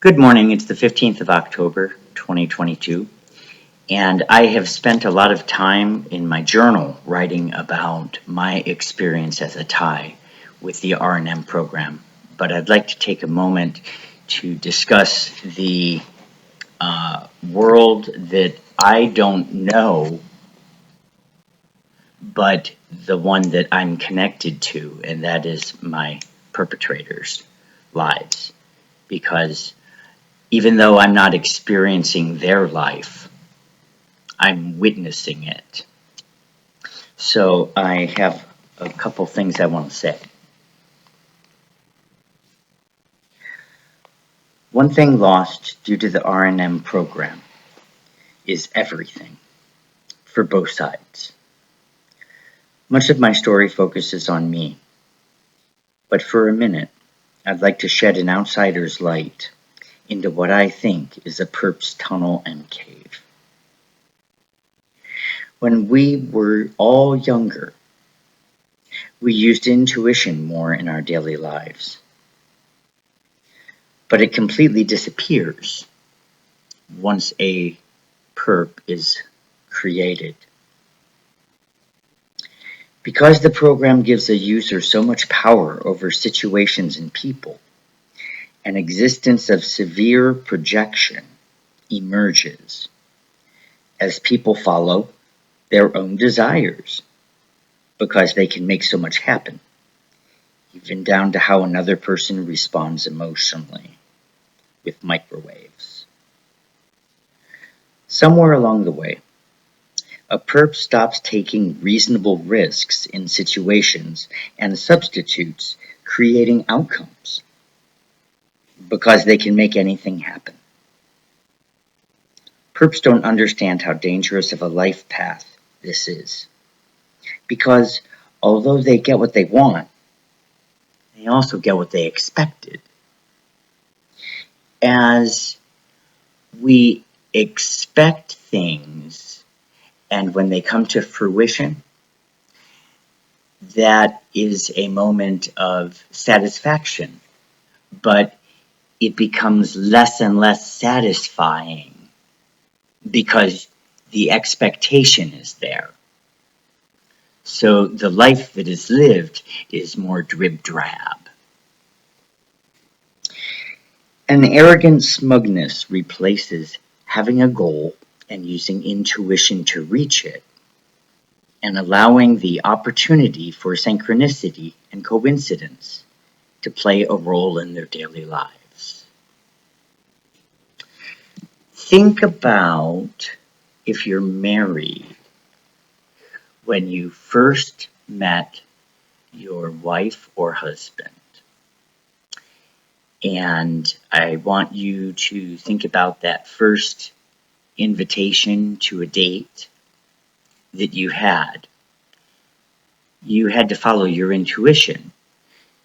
Good morning. It's the 15th of October, 2022, and I have spent a lot of time in my journal writing about my experience as a Thai with the R&M program. But I'd like to take a moment to discuss the world that I don't know, but the one that I'm connected to, and that is my perpetrators' lives. Because even though I'm not experiencing their life, I'm witnessing it. So I have a couple things I want to say. One thing lost due to the R&M program is everything for both sides. Much of my story focuses on me, but for a minute, I'd like to shed an outsider's light into what I think is a Perps tunnel and cave. When we were all younger, we used intuition more in our daily lives. But it completely disappears once a perp is created. Because the program gives a user so much power over situations and people, an existence of severe projection emerges as people follow their own desires because they can make so much happen, even down to how another person responds emotionally with microwaves. Somewhere along the way, a perp stops taking reasonable risks in situations and substitutes creating outcomes because they can make anything happen. Perps don't understand how dangerous of a life path this is because although they get what they want, they also get what they expected. As we expect things, and when they come to fruition, that is a moment of satisfaction, but it becomes less and less satisfying because the expectation is there. So the life that is lived is more drab. An arrogant smugness replaces having a goal and using intuition to reach it, and allowing the opportunity for synchronicity and coincidence to play a role in their daily lives. Think about if you're married, when you first met your wife or husband. And I want you to think about that first invitation to a date that you had. You had to follow your intuition.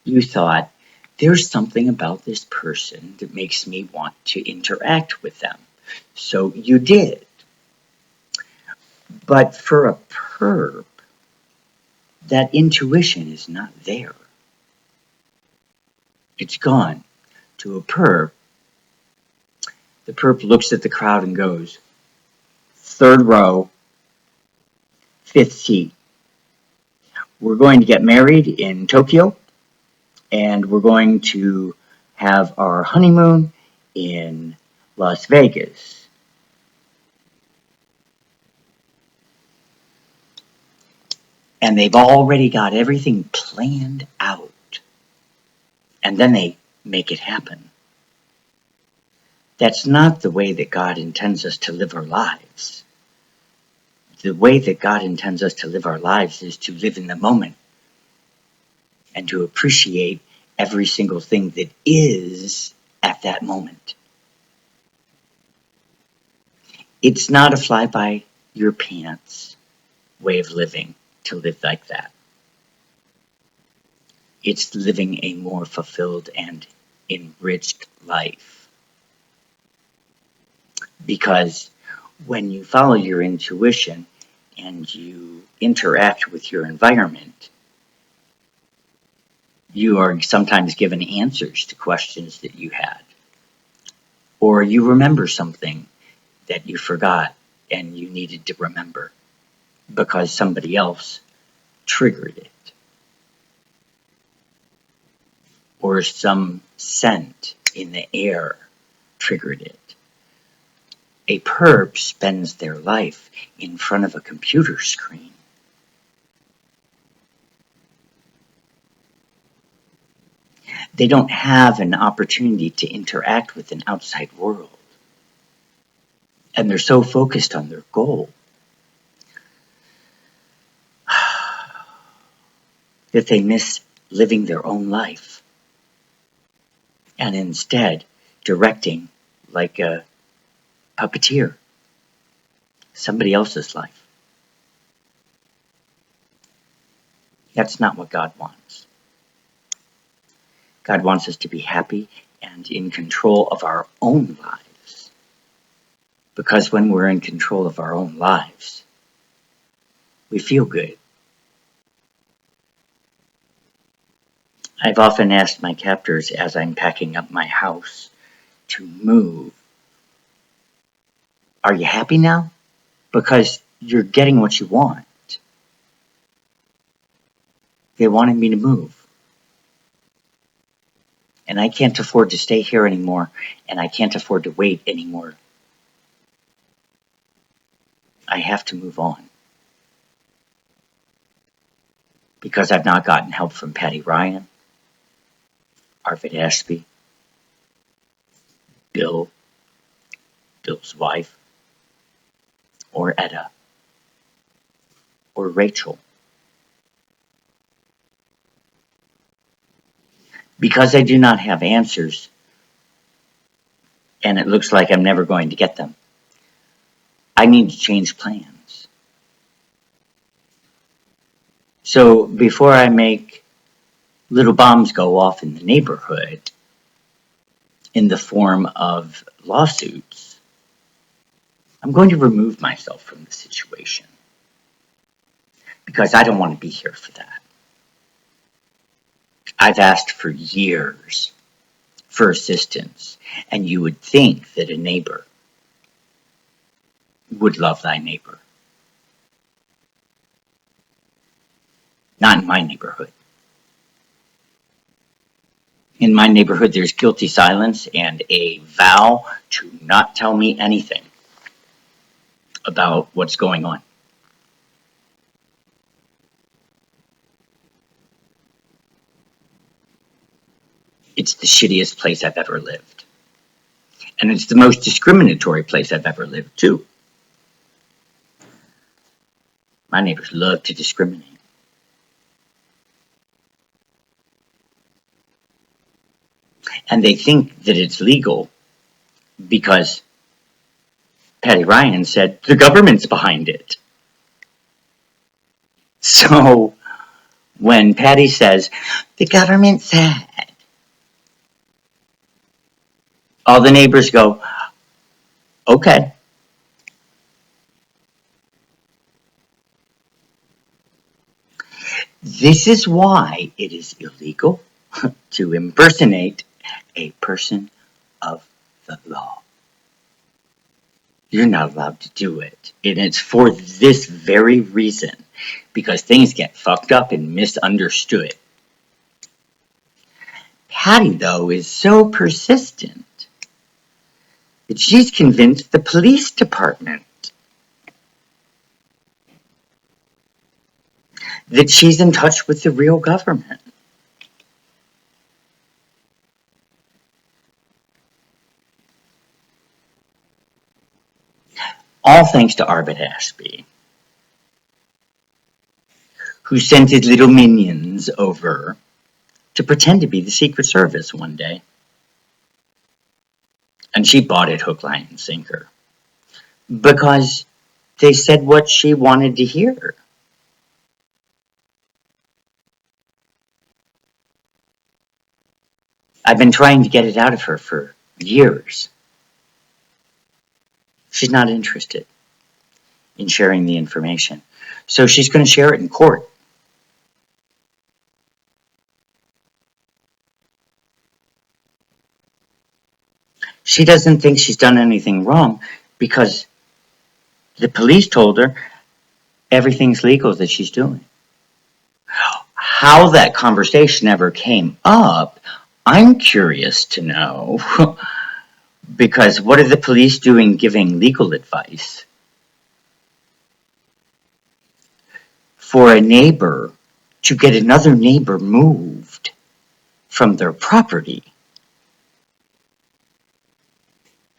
You thought, there's something about this person that makes me want to interact with them. So you did. But for a perp, that intuition is not there. It's gone. To a perp, the perp looks at the crowd and goes, third row, fifth seat. We're going to get married in Tokyo, and we're going to have our honeymoon in Las Vegas. And they've already got everything planned out. And then they make it happen. That's not the way that God intends us to live our lives. The way that God intends us to live our lives is to live in the moment and to appreciate every single thing that is at that moment. It's not a fly by your pants way of living to live like that. It's living a more fulfilled and enriched life. Because when you follow your intuition and you interact with your environment, you are sometimes given answers to questions that you had. Or you remember something that you forgot and you needed to remember because somebody else triggered it. Or some scent in the air triggered it. A perp spends their life in front of a computer screen. They don't have an opportunity to interact with an outside world. And they're so focused on their goal that they miss living their own life. And instead, directing like a puppeteer somebody else's life. That's not what God wants. God wants us to be happy and in control of our own lives. Because when we're in control of our own lives, we feel good. I've often asked my captors as I'm packing up my house to move, are you happy now? Because you're getting what you want. They wanted me to move. And I can't afford to stay here anymore, and I can't afford to wait anymore. I have to move on. Because I've not gotten help from Patty Ryan, Arvid Ashby, Bill's wife, or Etta, or Rachel. Because I do not have answers, and it looks like I'm never going to get them, I need to change plans. So before I make little bombs go off in the neighborhood in the form of lawsuits, I'm going to remove myself from the situation. Because I don't want to be here for that. I've asked for years for assistance, and you would think that a neighbor would love thy neighbor. Not in my neighborhood. In my neighborhood, there's guilty silence and a vow to not tell me anything about what's going on. It's the shittiest place I've ever lived. And it's the most discriminatory place I've ever lived, too. My neighbors love to discriminate. And they think that it's legal because Patty Ryan said the government's behind it. So when Patty says, the government said, all the neighbors go, okay. This is why it is illegal to impersonate a person of the law. You're not allowed to do it. And it's for this very reason, because things get fucked up and misunderstood. Patty, though, is so persistent that she's convinced the police department that she's in touch with the real government. All thanks to Arvid Ashby, who sent his little minions over to pretend to be the Secret Service one day. And she bought it hook, line, and sinker. Because they said what she wanted to hear. I've been trying to get it out of her for years. She's not interested in sharing the information. So she's going to share it in court. She doesn't think she's done anything wrong because the police told her everything's legal that she's doing. How that conversation ever came up, I'm curious to know. Because what are the police doing giving legal advice? For a neighbor to get another neighbor moved from their property,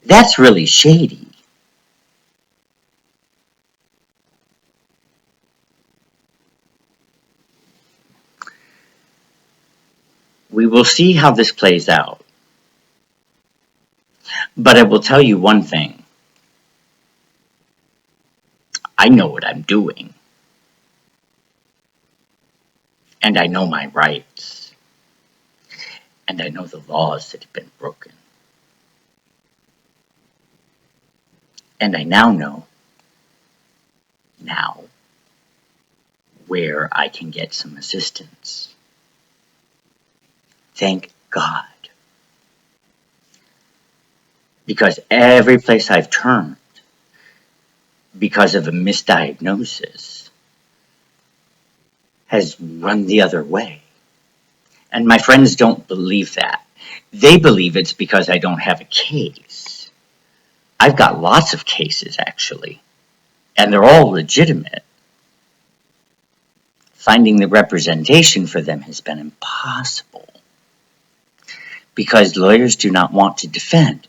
that's really shady. We will see how this plays out. But I will tell you one thing. I know what I'm doing. And I know my rights. And I know the laws that have been broken. And I now know where I can get some assistance. Thank God. Because every place I've turned, because of a misdiagnosis, has run the other way. And my friends don't believe that. They believe it's because I don't have a case. I've got lots of cases, actually, and they're all legitimate. Finding the representation for them has been impossible because lawyers do not want to defend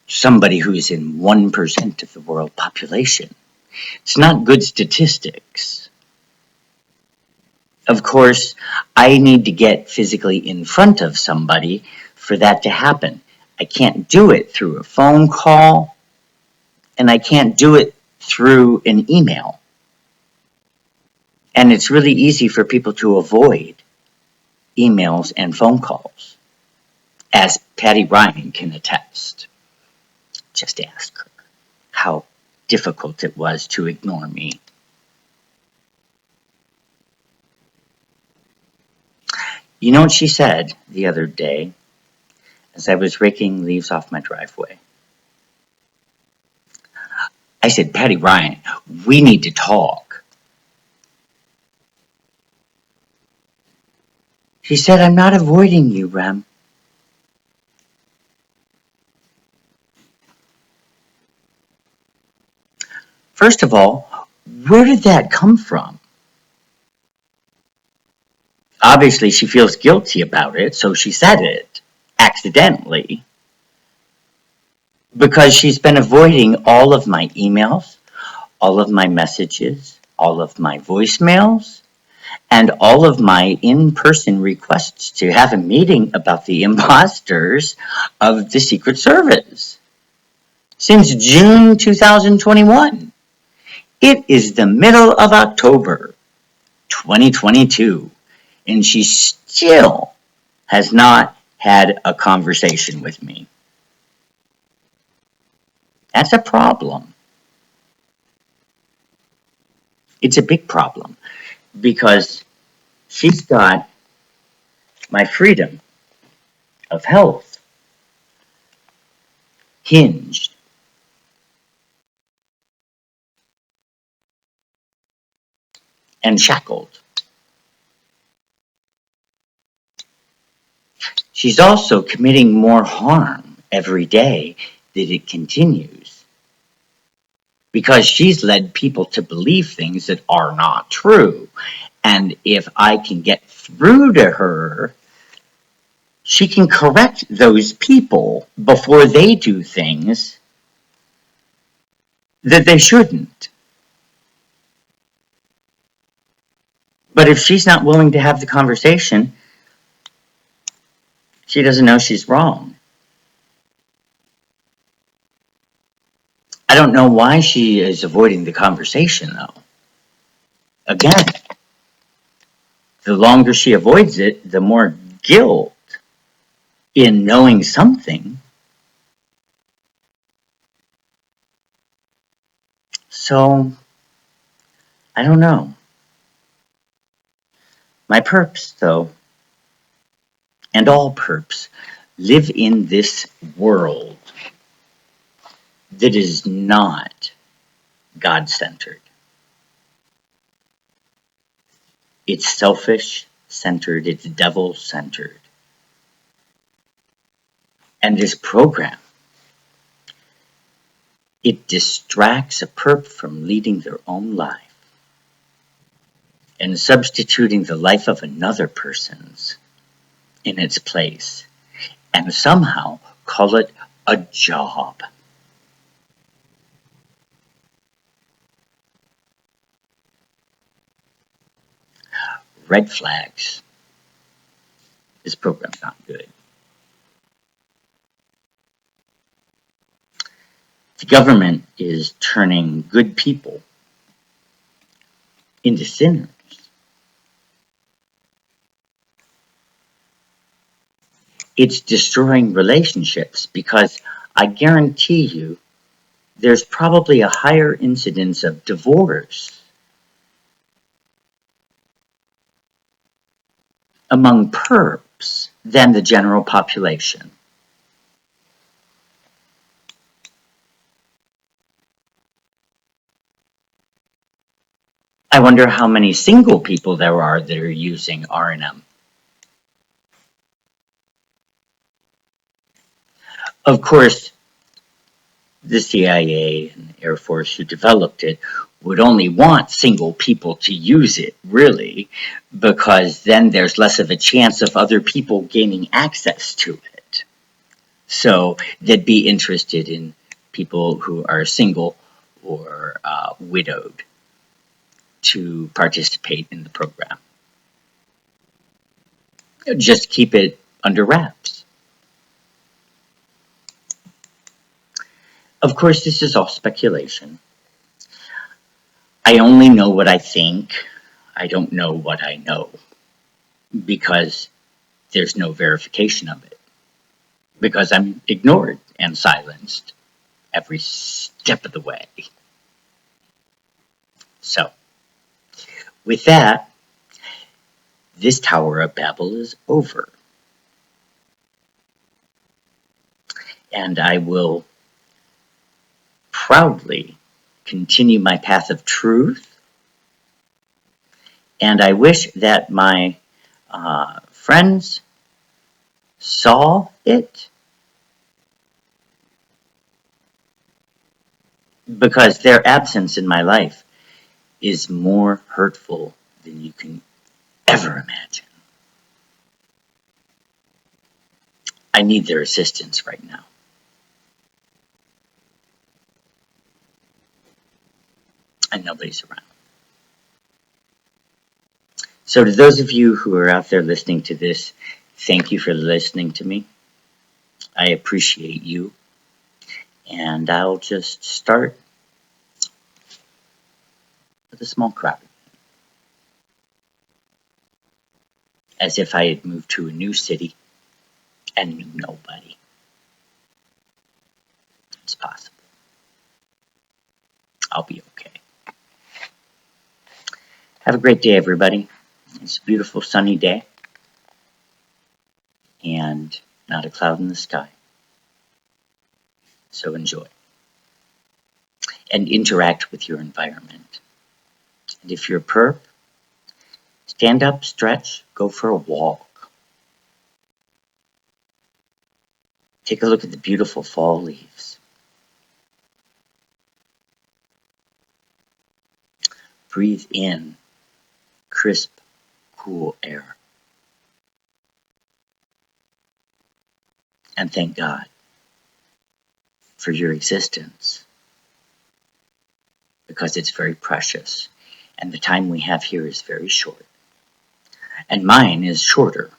somebody who's in 1% of the world population. It's not good statistics. Of course, I need to get physically in front of somebody for that to happen. I can't do it through a phone call, and I can't do it through an email. And it's really easy for people to avoid emails and phone calls, as Patty Ryan can attest. Just ask her how difficult it was to ignore me. You know what she said the other day as I was raking leaves off my driveway? I said, Patty Ryan, we need to talk. She said, I'm not avoiding you, Rem. First of all, where did that come from? Obviously, she feels guilty about it, so she said it accidentally. Because she's been avoiding all of my emails, all of my messages, all of my voicemails, and all of my in-person requests to have a meeting about the imposters of the Secret Service. Since June 2021. It is the middle of October 2022, and she still has not had a conversation with me. That's a problem. It's a big problem because she's got my freedom of health hinged and shackled. She's also committing more harm every day that it continues because she's led people to believe things that are not true. And if I can get through to her, she can correct those people before they do things that they shouldn't. But if she's not willing to have the conversation, she doesn't know she's wrong. I don't know why she is avoiding the conversation, though. Again, the longer she avoids it, the more guilt in knowing something. So, I don't know. My perps, though, and all perps, live in this world that is not God-centered. It's selfish-centered, it's devil-centered. And this program, it distracts a perp from leading their own life and substituting the life of another person's in its place, and somehow call it a job. Red flags. This program's not good. The government is turning good people into sinners. It's destroying relationships because I guarantee you there's probably a higher incidence of divorce among perps than the general population. I wonder how many single people there are that are using R&M. Of course, the CIA and the Air Force who developed it would only want single people to use it, really, because then there's less of a chance of other people gaining access to it. So they'd be interested in people who are single or widowed to participate in the program. Just keep it under wraps. Of course, this is all speculation. I only know what I think. I don't know what I know because there's no verification of it. Because I'm ignored and silenced every step of the way. So, with that, this Tower of Babel is over. And I will proudly continue my path of truth. And I wish that my friends saw it, because their absence in my life is more hurtful than you can ever imagine. I need their assistance right now. And nobody's around. So to those of you who are out there listening to this, thank you for listening to me. I appreciate you. And I'll just start with a small crowd. As if I had moved to a new city and knew nobody. It's possible. I'll be okay. Have a great day, everybody. It's a beautiful sunny day. And not a cloud in the sky. So enjoy. And interact with your environment. And if you're a perp, stand up, stretch, go for a walk. Take a look at the beautiful fall leaves. Breathe in crisp, cool air. And thank God for your existence, because it's very precious, and the time we have here is very short. And mine is shorter.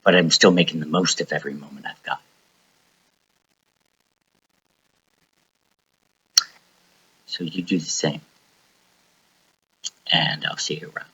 But I'm still making the most of every moment I've got. So you do the same. And I'll see you around.